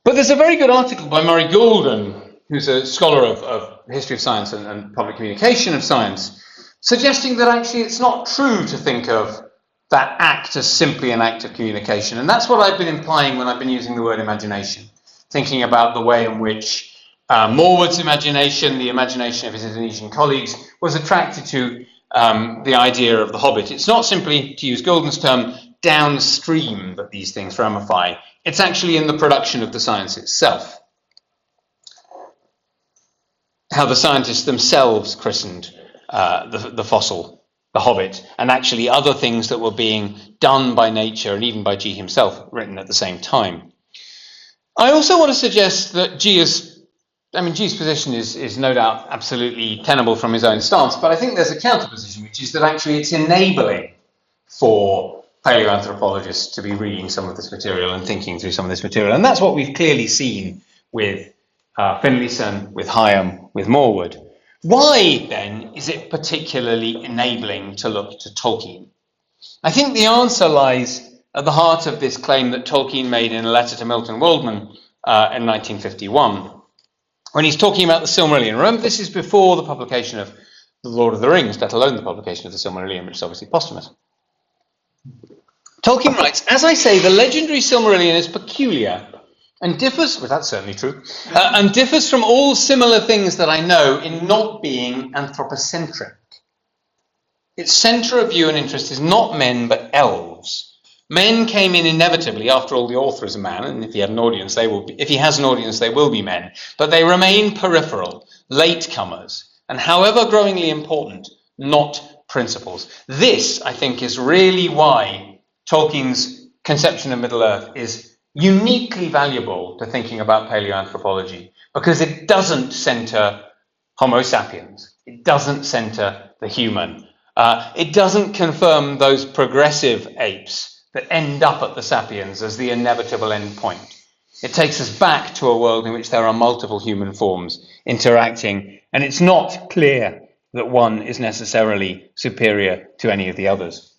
But there's a very good article by Murray Goulden, who's a scholar of history of science and public communication of science, suggesting that actually it's not true to think of that act as simply an act of communication. And that's what I've been implying when I've been using the word imagination, thinking about the way in which Morwood's imagination, the imagination of his Indonesian colleagues, was attracted to the idea of the Hobbit. It's not simply, to use Goulden's term, downstream that these things ramify. It's actually in the production of the science itself. How the scientists themselves christened the fossil, the Hobbit, and actually other things that were being done by nature and even by G himself, written at the same time. I also want to suggest that G's position is no doubt absolutely tenable from his own stance, but I think there's a counter position, which is that actually it's enabling for paleoanthropologists to be reading some of this material and thinking through some of this material. And that's what we've clearly seen with Finlayson, with Hyam, with Morwood. Why, then, is it particularly enabling to look to Tolkien? I think the answer lies at the heart of this claim that Tolkien made in a letter to Milton Waldman in 1951, when he's talking about the Silmarillion. Remember, this is before the publication of The Lord of the Rings, let alone the publication of the Silmarillion, which is obviously posthumous. Tolkien writes, "As I say, the legendary Silmarillion is peculiar and differs," well, that's certainly true, "and differs from all similar things that I know in not being anthropocentric. Its centre of view and interest is not men, but elves. Men came in inevitably. After all, the author is a man, and if he had an audience, if he has an audience, they will be men. But they remain peripheral, latecomers, and however growingly important, not principles." This, I think, is really why Tolkien's conception of Middle-earth is uniquely valuable to thinking about paleoanthropology, because it doesn't centre Homo sapiens. It doesn't centre the human. It doesn't confirm those progressive apes that end up at the sapiens as the inevitable end point. It takes us back to a world in which there are multiple human forms interacting, and it's not clear that one is necessarily superior to any of the others.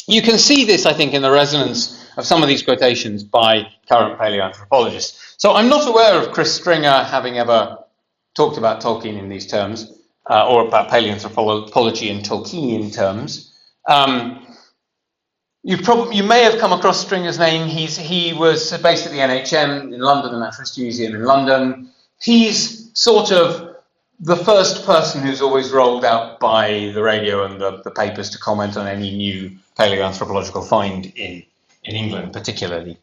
You can see this, I think, in the resonance of some of these quotations by current paleoanthropologists. So I'm not aware of Chris Stringer having ever talked about Tolkien in these terms, or about paleoanthropology in Tolkienian terms. You may have come across Stringer's name. He was based at the NHM in London, the Natural History Museum in London. He's sort of the first person who's always rolled out by the radio and the papers to comment on any new paleoanthropological find in England, particularly.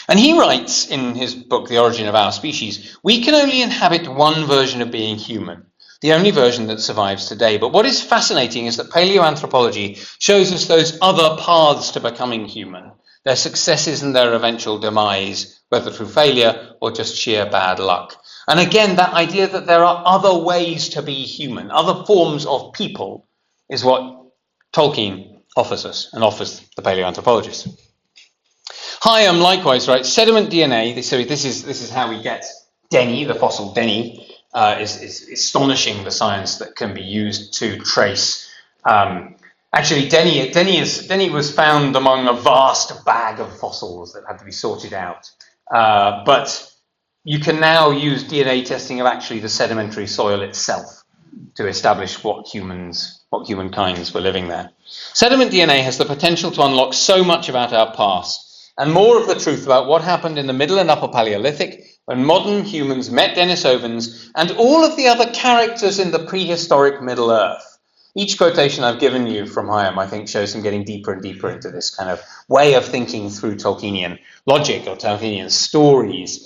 And he writes in his book, The Origin of Our Species, "We can only inhabit one version of being human, the only version that survives today. But what is fascinating is that paleoanthropology shows us those other paths to becoming human, their successes and their eventual demise, whether through failure or just sheer bad luck." And again, that idea that there are other ways to be human, other forms of people, is what Tolkien offers us and offers the paleoanthropologists. Hyam likewise writes, "Sediment DNA," so this is how we get Denny, the fossil Denny, is astonishing, the science that can be used to trace. Actually, Denny was found among a vast bag of fossils that had to be sorted out. But you can now use DNA testing of actually the sedimentary soil itself to establish what humankinds were living there. Sediment DNA has the potential to unlock so much about our past, and more of the truth about what happened in the Middle and Upper Paleolithic, when modern humans met Denisovans and all of the other characters in the prehistoric Middle Earth. Each quotation I've given you from Hyam, I think, shows him getting deeper and deeper into this kind of way of thinking through Tolkienian logic or Tolkienian stories.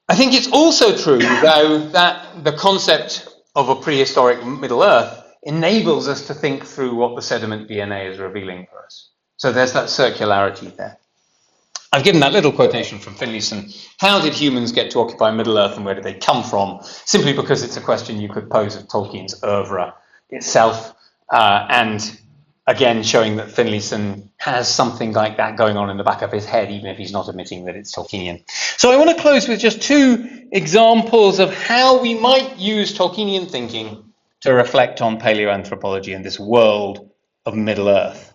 I think it's also true, though, that the concept of a prehistoric Middle Earth enables us to think through what the sediment DNA is revealing for us. So there's that circularity there. I've given that little quotation from Finlayson. How did humans get to occupy Middle-earth and where did they come from? Simply because it's a question you could pose of Tolkien's oeuvre itself. And again, showing that Finlayson has something like that going on in the back of his head, even if he's not admitting that it's Tolkienian. So I want to close with just two examples of how we might use Tolkienian thinking to reflect on paleoanthropology and this world of Middle Earth.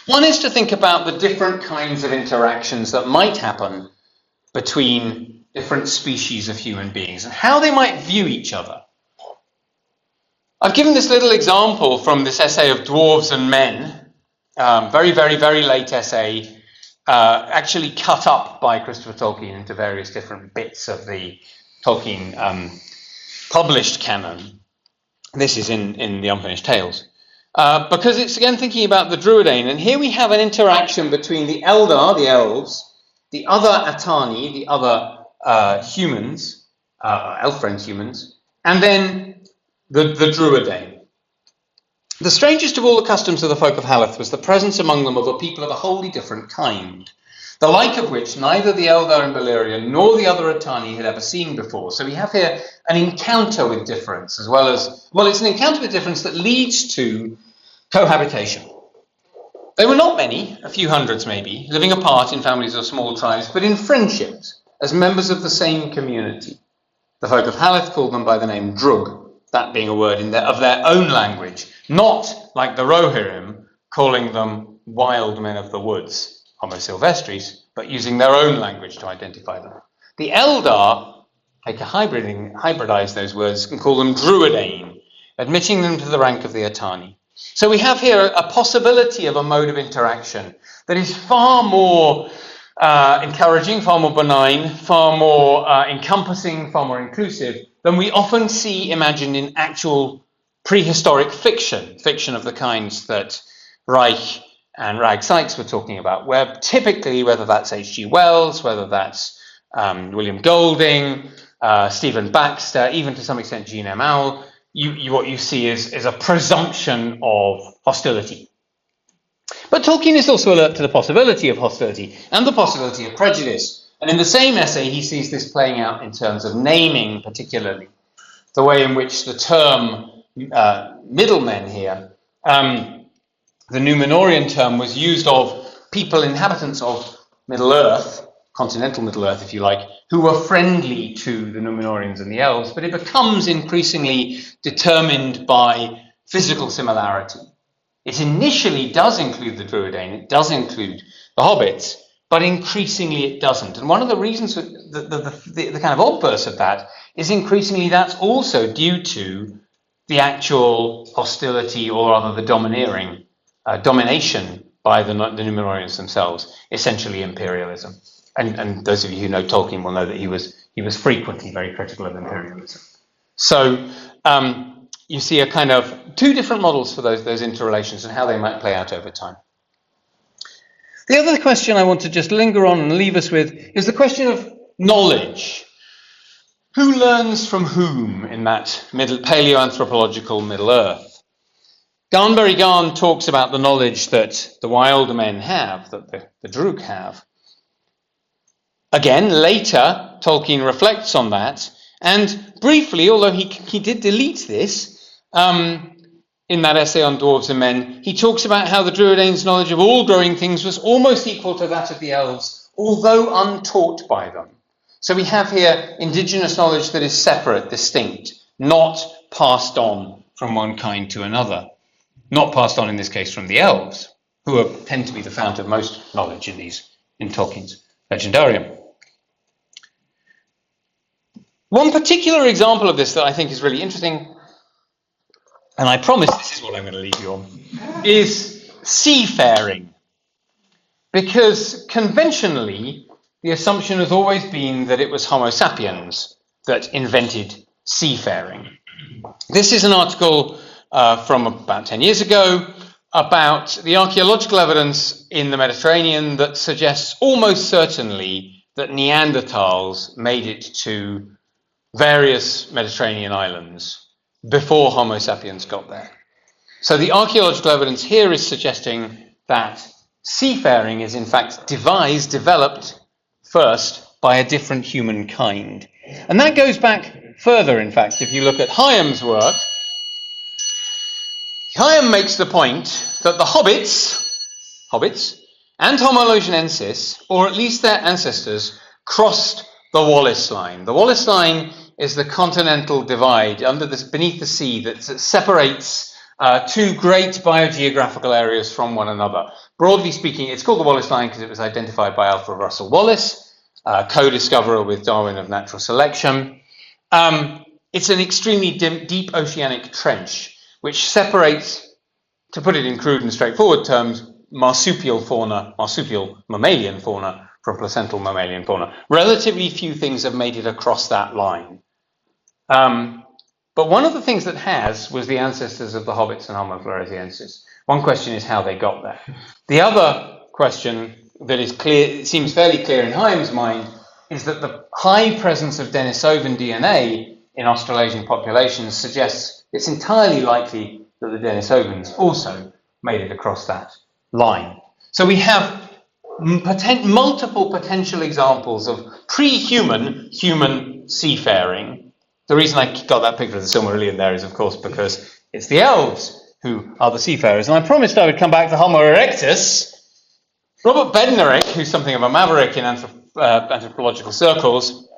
One is to think about the different kinds of interactions that might happen between different species of human beings and how they might view each other. I've given this little example from this essay of Dwarves and Men, very, very, very late essay, actually cut up by Christopher Tolkien into various different bits of the Tolkien published canon. This is in The Unfinished Tales. Because it's again thinking about the Druidane, and here we have an interaction between the Eldar, the elves, the other Atani, the other humans, elf-friend humans, and then the Druidane. The strangest of all the customs of the folk of Haleth was the presence among them of a people of a wholly different kind, the like of which neither the Eldar in Beleriand nor the other Atani had ever seen before. So we have here an encounter with difference, as well as, well, it's an encounter with difference that leads to cohabitation. They were not many, a few hundreds maybe, living apart in families or small tribes, but in friendships, as members of the same community. The folk of Haleth called them by the name Drug, that being a word of their own language, not like the Rohirrim, calling them wild men of the woods, Homo silvestris, but using their own language to identify them. The Eldar take a hybridize those words and call them Druidane, admitting them to the rank of the Atani. So we have here a possibility of a mode of interaction that is far more encouraging, far more benign, far more encompassing, far more inclusive than we often see imagined in actual prehistoric fiction of the kinds that Reich and Rag Sykes were talking about, where typically, whether that's H.G. Wells, whether that's William Golding, Stephen Baxter, even to some extent Jean M. Auel, what you see is a presumption of hostility. But Tolkien is also alert to the possibility of hostility and the possibility of prejudice. And in the same essay, he sees this playing out in terms of naming, particularly the way in which the term middlemen here, the Númenórean term, was used of people, inhabitants of Middle Earth, continental Middle Earth, if you like, who were friendly to the Númenóreans and the elves, but it becomes increasingly determined by physical similarity. It initially does include the Druidane, it does include the hobbits, but increasingly it doesn't. And one of the reasons, the kind of obverse of that, is increasingly that's also due to the actual hostility, or rather the domination by the Númenóreans themselves, essentially imperialism. And those of you who know Tolkien will know that he was frequently very critical of imperialism. So you see a kind of two different models for those interrelations and how they might play out over time. The other question I want to just linger on and leave us with is the question of knowledge. Who learns from whom in that paleoanthropological Middle Earth? Garnbury Garn talks about the knowledge that the wild men have, that the Druk have. Again, later, Tolkien reflects on that, and briefly, although he did delete this, in that essay on Dwarves and Men, he talks about how the Druidane's knowledge of all growing things was almost equal to that of the elves, although untaught by them. So we have here indigenous knowledge that is separate, distinct, not passed on from one kind to another. Not passed on, in this case, from the elves, who tend to be the fount of most knowledge in Tolkien's Legendarium. One particular example of this that I think is really interesting, and I promise this is what I'm going to leave you on, is seafaring. Because conventionally, the assumption has always been that it was Homo sapiens that invented seafaring. This is an article from about 10 years ago about the archaeological evidence in the Mediterranean that suggests almost certainly that Neanderthals made it to various Mediterranean islands before Homo sapiens got there. So the archaeological evidence here is suggesting that seafaring is in fact developed first by a different human kind. And that goes back further, in fact. If you look at Hyam's work, Hyam makes the point that the hobbits and Homo lozionensis, or at least their ancestors, crossed the Wallace line. The Wallace line is the continental divide beneath the sea that separates two great biogeographical areas from one another. Broadly speaking, it's called the Wallace Line because it was identified by Alfred Russel Wallace, co-discoverer with Darwin of natural selection. It's an extremely deep oceanic trench which separates, to put it in crude and straightforward terms, marsupial mammalian fauna from placental mammalian fauna. Relatively few things have made it across that line. But one of the things that was the ancestors of the hobbits and Homo floresiensis. One question is how they got there. The other question that is clear, it seems fairly clear in Holmes' mind, is that the high presence of Denisovan DNA in Australasian populations suggests it's entirely likely that the Denisovans also made it across that line. So we have multiple potential examples of pre-human human seafaring. The reason I got that picture of the Silmarillion there is, of course, because it's the elves who are the seafarers. And I promised I would come back to Homo erectus. Robert Bednarik, who's something of a maverick in anthropological circles,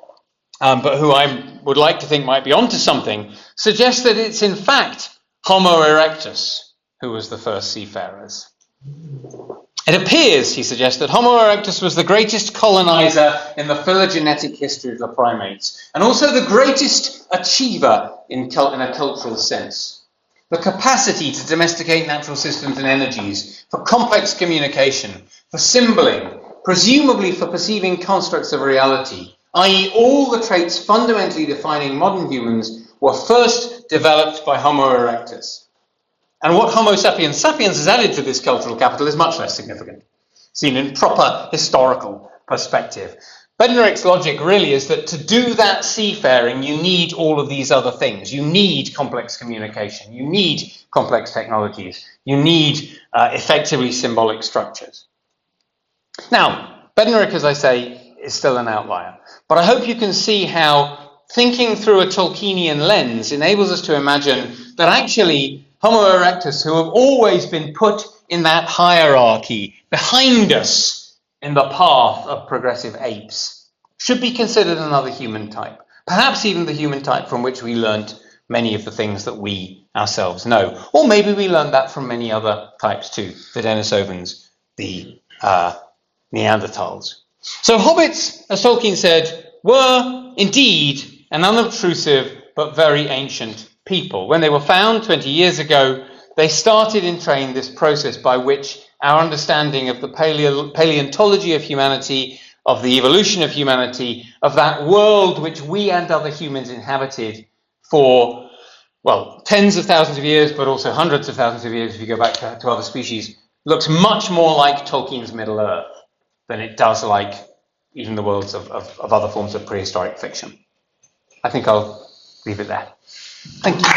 but who I would like to think might be onto something, suggests that it's in fact Homo erectus who was the first seafarers. It appears, he suggests, that Homo erectus was the greatest colonizer in the phylogenetic history of the primates, and also the greatest achiever in a cultural sense. The capacity to domesticate natural systems and energies, for complex communication, for symboling, presumably for perceiving constructs of reality, i.e. all the traits fundamentally defining modern humans, were first developed by Homo erectus. And what Homo sapiens sapiens has added to this cultural capital is much less significant, seen in proper historical perspective. Bednarik's logic really is that to do that seafaring, you need all of these other things. You need complex communication. You need complex technologies. You need effectively symbolic structures. Now, Bednarik, as I say, is still an outlier. But I hope you can see how thinking through a Tolkienian lens enables us to imagine that actually Homo erectus, who have always been put in that hierarchy behind us in the path of progressive apes, should be considered another human type. Perhaps even the human type from which we learnt many of the things that we ourselves know. Or maybe we learned that from many other types too, the Denisovans, the Neanderthals. So hobbits, as Tolkien said, were indeed an unobtrusive but very ancient people. When they were found 20 years ago, they started in train this process by which our understanding of the paleontology of humanity, of the evolution of humanity, of that world which we and other humans inhabited for, well, tens of thousands of years, but also hundreds of thousands of years if you go back to other species, looks much more like Tolkien's Middle-earth than it does like even the worlds of other forms of prehistoric fiction. I think I'll leave it there. Thank you.